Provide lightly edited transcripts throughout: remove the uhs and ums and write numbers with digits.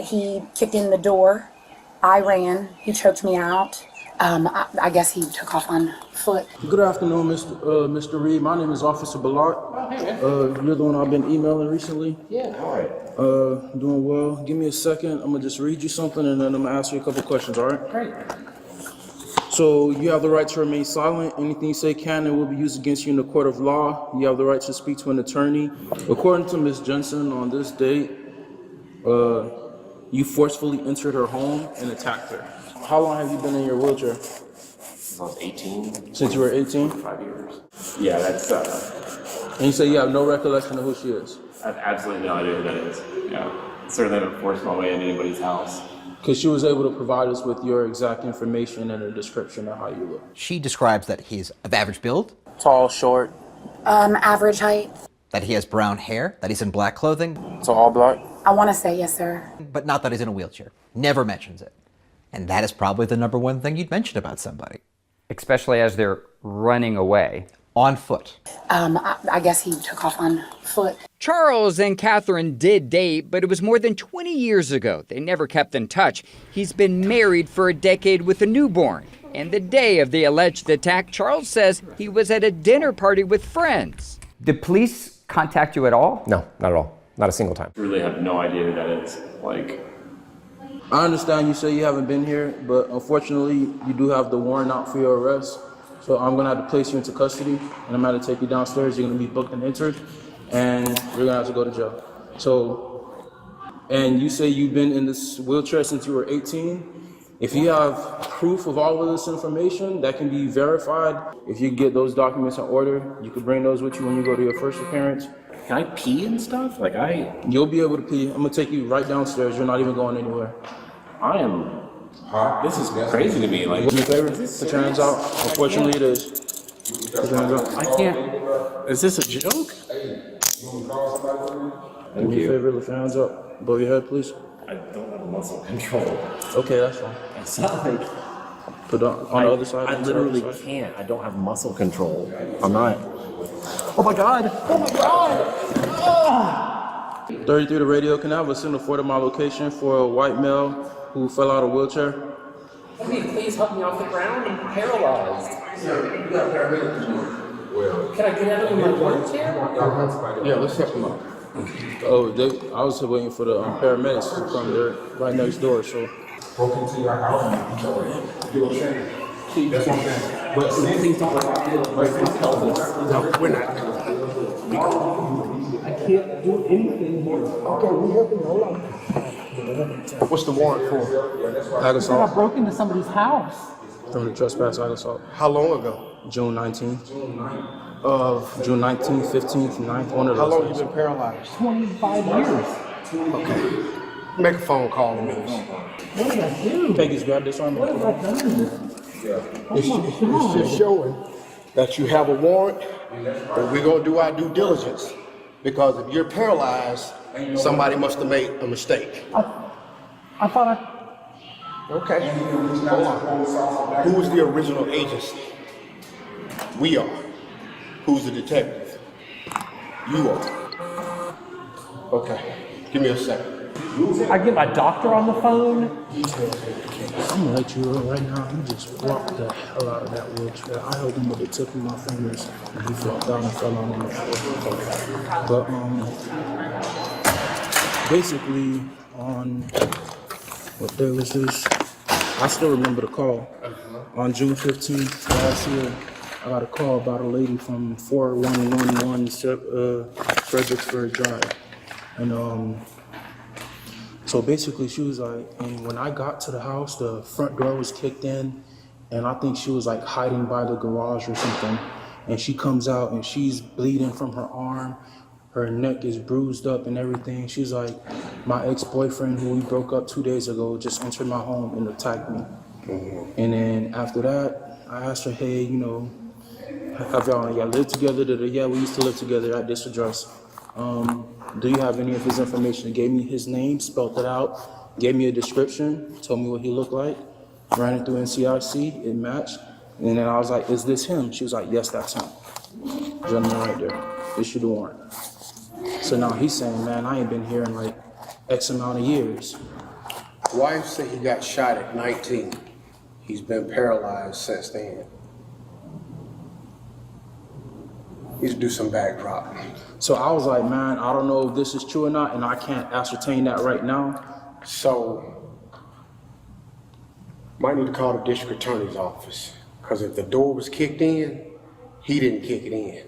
He kicked in the door. I ran. He choked me out. I guess he took off on foot. Good afternoon, Mr. Reed. My name is Officer Ballard. Oh, hey, man. You're the one I've been emailing recently. Yeah, all right. Doing well. Give me a second. I'm gonna just read you something and then I'm gonna ask you a couple questions, all right? Great. So you have the right to remain silent. Anything you say can and will be used against you in the court of law. You have the right to speak to an attorney. According to Ms. Jensen, on this date, you forcefully entered her home and attacked her. How long have you been in your wheelchair? Since I was 18. Since you were 18? 5 years. Yeah, that's, And you say you have no recollection of who she is? I have absolutely no idea who that is. Yeah. Certainly haven't forced my way into anybody's house. Because she was able to provide us with your exact information and a description of how you look. She describes that he's of average build, Tall, short, Average height. that he has brown hair, that he's in black clothing, so all black. I want to say yes, sir. but not that he's in a wheelchair. Never mentions it. And that is probably the number one thing you'd mention about somebody. Especially as they're running away. On foot. I guess he took off on foot. Charles and Catherine did date, but it was more than 20 years ago. They never kept in touch. He's been married for a decade with a newborn. And the day of the alleged attack, Charles says he was at a dinner party with friends. Did police contact you at all? No, not at all. Not a single time. Really have no idea who that is. Like, I understand you say you haven't been here, but unfortunately, you do have the warrant out for your arrest. So I'm gonna have to place you into custody, and I'm gonna take you downstairs. You're gonna be booked and entered, and you're gonna have to go to jail. So, and you say you've been in this wheelchair since you were 18. If you have proof of all of this information that can be verified, if you get those documents in order, you can bring those with you when you go to your first appearance. can I pee and stuff? Like, You'll be able to pee. I'm gonna take you right downstairs. You're not even going anywhere. I am, this is crazy to me. Like, Do me a favor, put your hands out. Unfortunately, it is. Put your hands out. I can't, is this a joke? Do me a favor, lift your hands up above your head, please. I don't have muscle control. Okay, that's fine. It's not like, Put it on the other side. I on the other literally side. can't. I don't have muscle control. I'm not. Oh my God. Oh my God. 33 to radio. Can I have a signal for to my location for a white male who fell out of a wheelchair? Please help me off the ground. I'm paralyzed. Can I get out of my wheelchair? Yeah, let's help him out. Oh, I was waiting for the paramedics to come. They're right next door, so. Broke into your house. That's what I'm saying. But please don't tell us. No, we're not. I can't do anything here. Okay, we helping you. Hold on. What's the warrant for? Ag assault I broke into somebody's house. from the trespass ag assault. How long ago? June 19th. June 19th, 15th, 9th, one of How those long you days. been paralyzed? 25 years. Okay. Make a phone call to me. What did I do? Peggy's grab this arm. What have I done? It's just showing that you have a warrant, but we're gonna do our due diligence. Because if you're paralyzed, somebody must have made a mistake. I thought I... Okay. Hold on. Who is the original agency? We are. Who's the detective? You are. Okay. Give me a second. I get my doctor on the phone. I'm gonna let you know right now. He just walked the hell out of that wheelchair. I held him with the tip of my fingers, and he fell down and fell on the floor. But basically, on what day was this? I still remember the call. On June 15th last year, I got a call about a lady from 4111 Fredericksburg Drive, and so basically, she was like, and when I got to the house, the front door was kicked in, and I think she was like hiding by the garage or something. And she comes out and she's bleeding from her arm. Her neck is bruised up and everything. She's like, my ex-boyfriend who we broke up 2 days ago just entered my home and attacked me. And then after that, I asked her, hey, you know, have y'all lived together? Yeah, we used to live together at this address. Do you have any of his information? He gave me his name, spelled it out, gave me a description, told me what he looked like, ran it through NCIC, it matched. And then I was like, is this him? She was like, yes, that's him. Gentleman right there, issued the warrant. So now he's saying, man, I ain't been here in like X amount of years. Wife said he got shot at 19. He's been paralyzed since then. He's do some backdrop. So I was like, man, I don't know if this is true or not, and I can't ascertain that right now. So, might need to call the district attorney's office. Because if the door was kicked in, he didn't kick it in.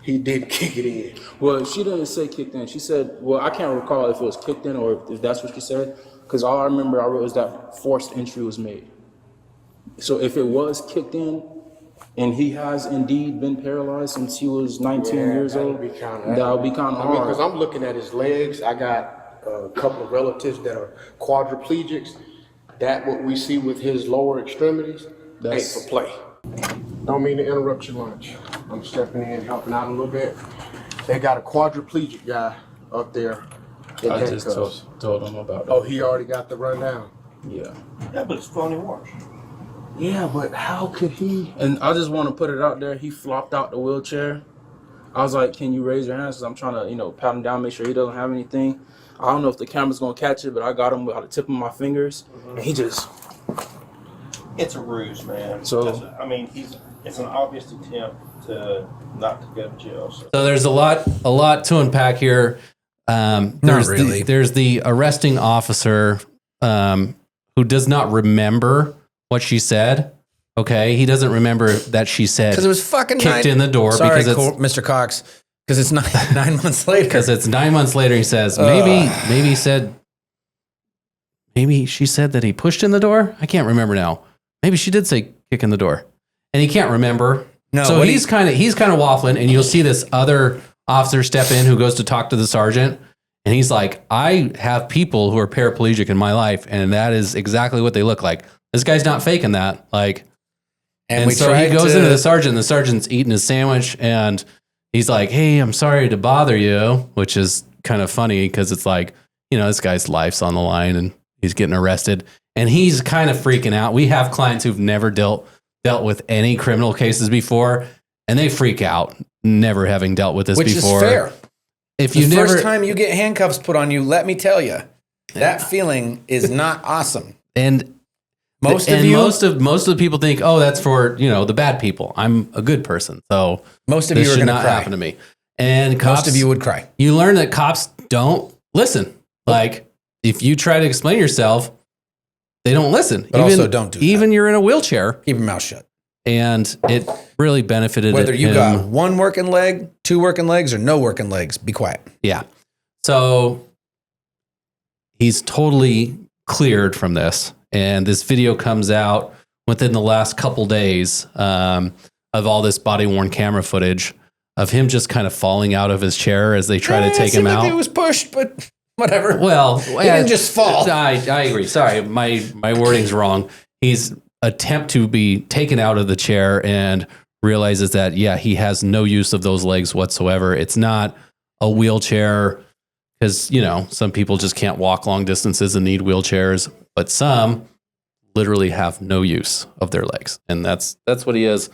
He didn't kick it in. Well, she didn't say kicked in. She said, well, I can't recall if it was kicked in or if that's what she said, because all I remember I wrote was that forced entry was made. So if it was kicked in, and he has indeed been paralyzed since he was 19 years old, that would be kind of hard. Because I'm looking at his legs. I got a couple of relatives that are quadriplegics. That what we see with his lower extremities ain't for play. Don't mean to interrupt your lunch. I'm stepping in, helping out a little bit. They got a quadriplegic guy up there in I just handcuffs. told him about that. Oh, he already got the rundown. Yeah. Yeah, but it's phony wash. Yeah, but how could he? And I just want to put it out there. He flopped out the wheelchair. I was like, can you raise your hands? Because I'm trying to, pat him down, make sure he doesn't have anything. I don't know if the camera's going to catch it, but I got him by the tip of my fingers. And he just... It's a ruse, man. So- It's an obvious attempt to not to go to jail. So. So there's a lot to unpack here. There's the arresting officer who does not remember what she said. Okay, he doesn't remember that she said Because it was fucking kicked in the door. Sorry, because it's Mr. Cox. Because it's 9 months later. because it's 9 months later. He says maybe she said that he pushed in the door. I can't remember now. Maybe she did say kick in the door, and he can't remember. No, so what he's kind of waffling, and you'll see this other officer step in who goes to talk to the sergeant, and he's like, "I have people who are paraplegic in my life, and that is exactly what they look like. This guy's not faking that." And so he goes into the sergeant, and the sergeant's eating his sandwich, and he's like, "Hey, I'm sorry to bother you," which is kind of funny because it's like, this guy's life's on the line, and he's getting arrested, and he's kind of freaking out. We have clients who've never dealt with any criminal cases before, and they freak out, never having dealt with this before. Which is fair. If you first time you get handcuffs put on you, let me tell you, that feeling is not awesome. And most of the people think, oh, that's for the bad people. I'm a good person, so most of this you are should going to not cry. happen to me. And cops, Most of you would cry. You learn that cops don't listen. If you try to explain yourself, they don't listen. But also don't do that. Even you're in a wheelchair. Keep your mouth shut. And it really benefited Whether you him. got one working leg, two working legs, or no working legs, be quiet. Yeah. So he's totally cleared from this. And this video comes out within the last couple days of all this body-worn camera footage of him just kind of falling out of his chair as they try to take him out. Like he was pushed, but whatever. Well, he didn't just fall. I agree. Sorry, my wording's wrong. He's attempt to be taken out of the chair and realizes that, he has no use of those legs whatsoever. It's not a wheelchair because, some people just can't walk long distances and need wheelchairs, but some literally have no use of their legs. And that's what he is.